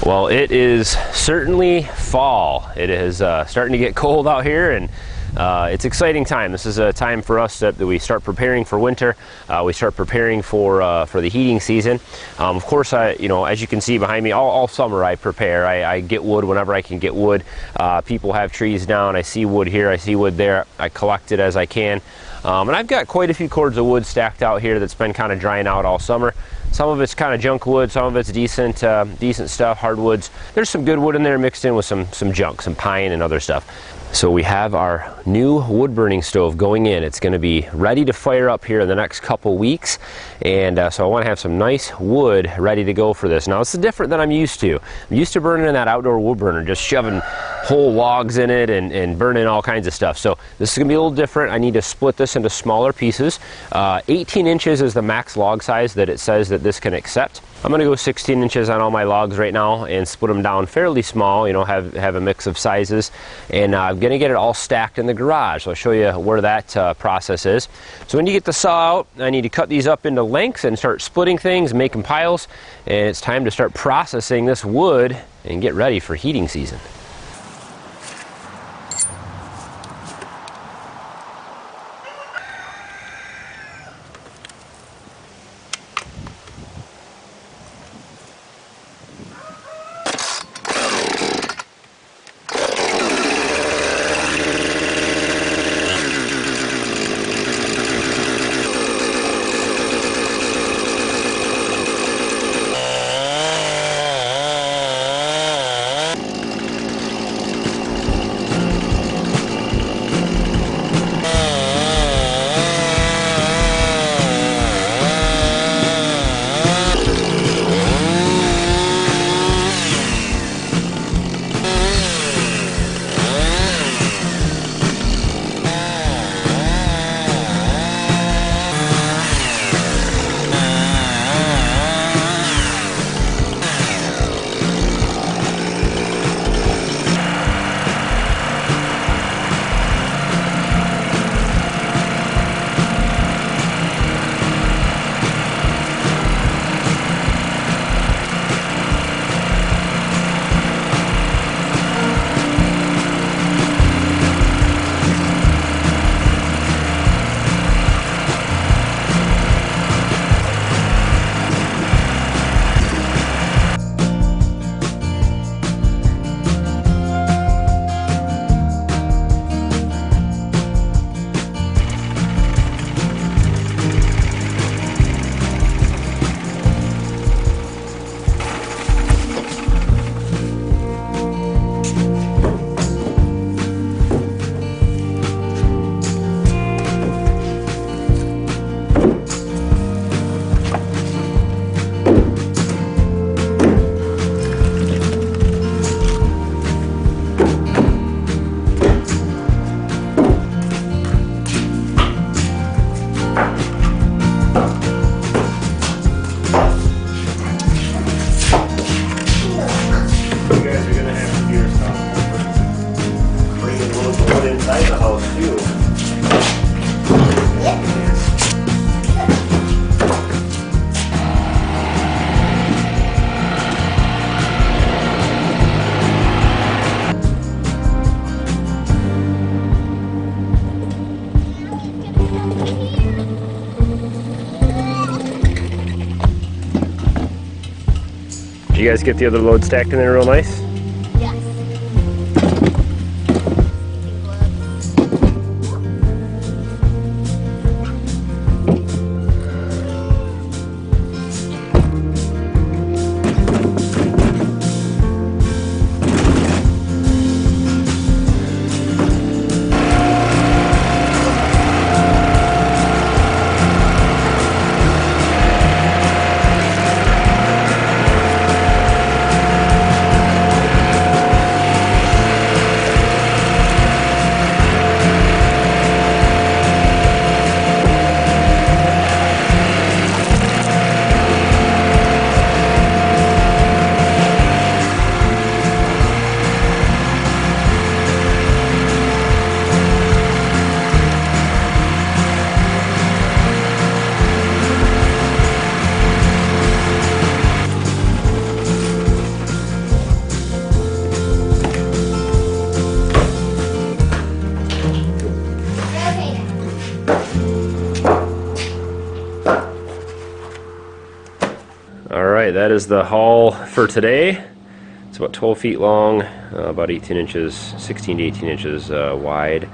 Well, it is certainly fall. It is starting to get cold out here, and it's exciting time. This is a time for us that we start preparing for winter. We start preparing for the heating season. Of course, as you can see behind me, all summer I prepare. I get wood whenever I can get wood. People have trees down. I see wood here. I see wood there. I collect it as I can. And I've got quite a few cords of wood stacked out here that's been kind of drying out all summer. Some of it's kind of junk wood, some of it's decent stuff, hardwoods. There's some good wood in there mixed in with some junk, some pine and other stuff. So we have our new wood burning stove going in. It's going to be ready to fire up here in the next couple weeks, and so I want to have some nice wood ready to go for this. Now this is different than I'm used to. I'm used to burning in that outdoor wood burner, just shoving whole logs in it and burning all kinds of stuff. So this is going to be a little different. I need to split this into smaller pieces. 18 inches is the max log size that it says that this can accept. I'm going to go 16 inches on all my logs right now and split them down fairly small, have a mix of sizes, and I'm going to get it all stacked in the garage. So I'll show you where that process is. So when you get the saw out, I need to cut these up into lengths and start splitting things, making piles, and it's time to start processing this wood and get ready for heating season. Did you guys get the other load stacked in there real nice? All right, that is the haul for today. It's about 12 feet long, about 18 inches, 16 to 18 inches wide,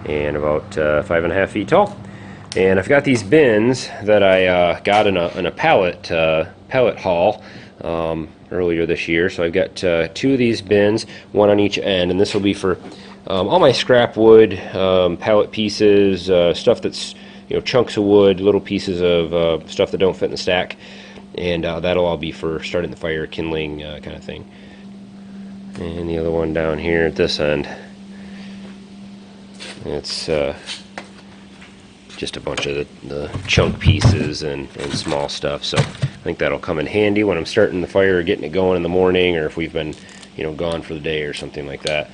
and about 5.5 feet tall. And I've got these bins that I got in a pallet haul earlier this year. So I've got 2 of these bins, one on each end, and this will be for all my scrap wood, pallet pieces, stuff that's, you know, chunks of wood, little pieces of stuff that don't fit in the stack, and that'll all be for starting the fire, kindling kind of thing. And the other one down here at this end, it's just a bunch of the chunk pieces and small stuff. So I think that'll come in handy when I'm starting the fire or getting it going in the morning, or if we've been, you know, gone for the day or something like that.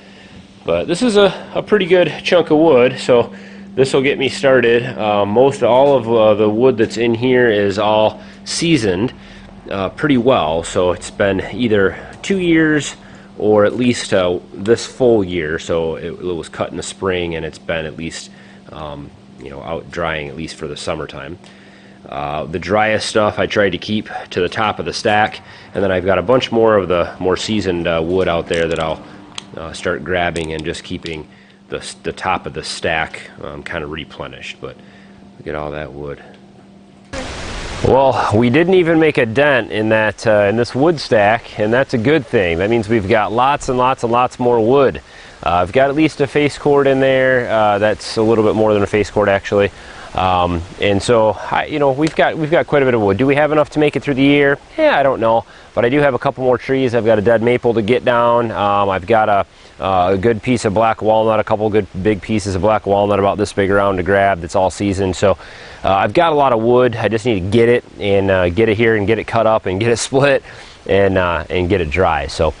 But this is a pretty good chunk of wood, so this will get me started. Most all of the wood that's in here is all seasoned pretty well, so it's been either 2 years or at least this full year. So it was cut in the spring, and it's been at least you know, out drying at least for the summertime. The driest stuff I tried to keep to the top of the stack, and then I've got a bunch more of the more seasoned wood out there that I'll start grabbing and just keeping the top of the stack kind of replenished. But look at all that wood. Well, we didn't even make a dent in that in this wood stack, and that's a good thing. That means we've got lots and lots and lots more wood. I've got at least a face cord in there. That's a little bit more than a face cord, actually. And so, you know, we've got quite a bit of wood. Do we have enough to make it through the year? Yeah, I don't know. But I do have a couple more trees. I've got a dead maple to get down. I've got a good piece of black walnut, a couple good big pieces of black walnut about this big around to grab that's all seasoned. So I've got a lot of wood. I just need to get it and get it here and get it cut up and get it split and get it dry. So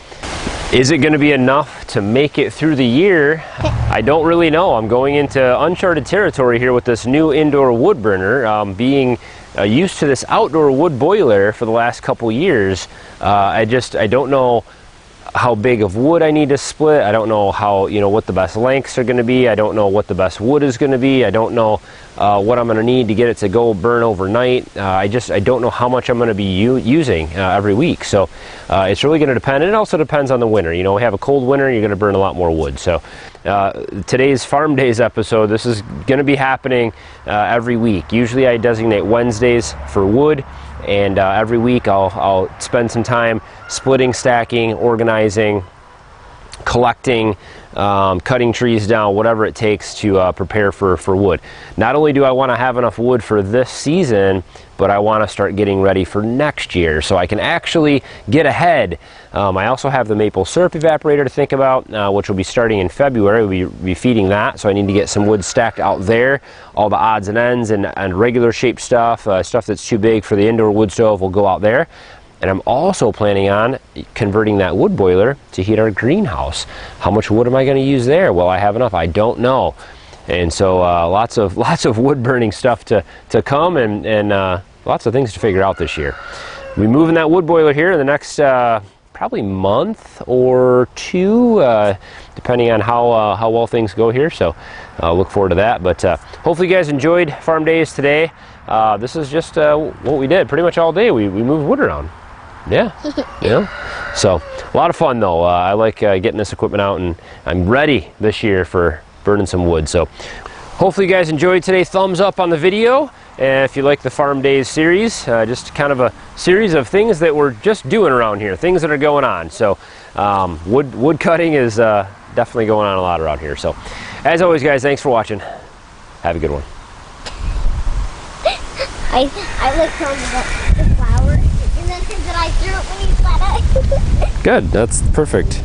is it going to be enough to make it through the year? I don't really know. I'm going into uncharted territory here with this new indoor wood burner. Being used to this outdoor wood boiler for the last couple years, I don't know how big of wood I need to split. I don't know how, you know, what the best lengths are going to be. I don't know what the best wood is going to be. I don't know what I'm going to need to get it to go burn overnight. I don't know how much I'm going to be using every week. So it's really going to depend. And it also depends on the winter. You know, we have a cold winter, you're going to burn a lot more wood. So today's Farm Days episode, this is going to be happening every week. Usually I designate Wednesdays for wood, and every week I'll spend some time splitting, stacking, organizing, collecting, cutting trees down, whatever it takes to prepare for wood. Not only do I want to have enough wood for this season, but I want to start getting ready for next year so I can actually get ahead. I also have the maple syrup evaporator to think about, which will be starting in February. We'll be feeding that, so I need to get some wood stacked out there. All the odds and ends and regular shaped stuff, stuff that's too big for the indoor wood stove will go out there. And I'm also planning on converting that wood boiler to heat our greenhouse. How much wood am I going to use there? Will I have enough? I don't know. And so lots of wood burning stuff to come, and lots of things to figure out this year. We'll be moving that wood boiler here in the next probably month or two, depending on how well things go here. So look forward to that. But hopefully you guys enjoyed Farm Days today. This is just what we did pretty much all day. We moved wood around. Yeah, yeah. So a lot of fun though. I like getting this equipment out, and I'm ready this year for burning some wood. So hopefully you guys enjoyed today. Thumbs up on the video. And if you like the Farm Days series, just kind of a series of things that we're just doing around here, things that are going on. So wood cutting is definitely going on a lot around here. So as always, guys, thanks for watching. Have a good one. I looked on the flower, and then said that I threw it when you said it. Good, that's perfect.